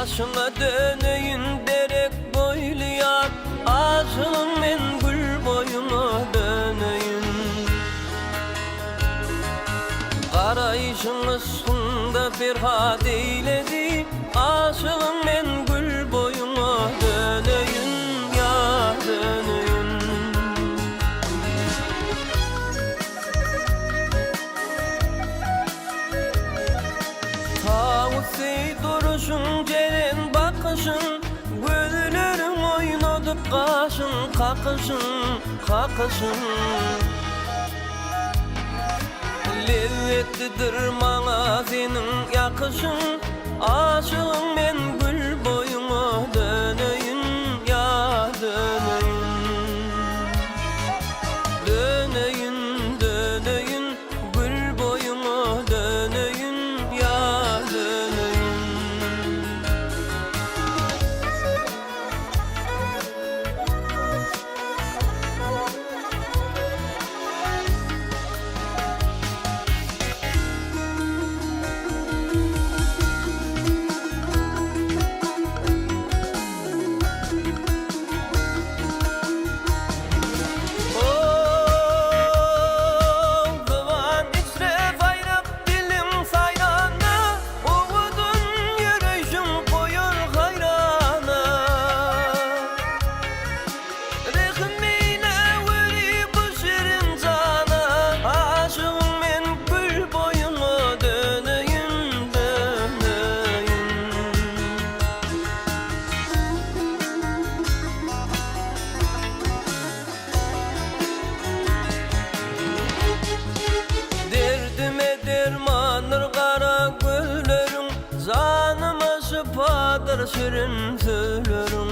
Başına döneyim derek boylayan aşığım men gül boyuna döneyim. Karayışınız sunda ferhat eyledi, aşığım men gül boyuna döneyim ya döneyim. Tağusi duruşun ceren bakışın, gözlerim oynadı kaşın kakışın kakışın. Lezzetlidir mana senin yakışın, aşığım men gül boyuna döneyim ya döneyim. Döneyim döneyim gül boyuna döneyim ya döneyim. Dermanır kara güllerin, zanıma şıpadır şirin söylerin.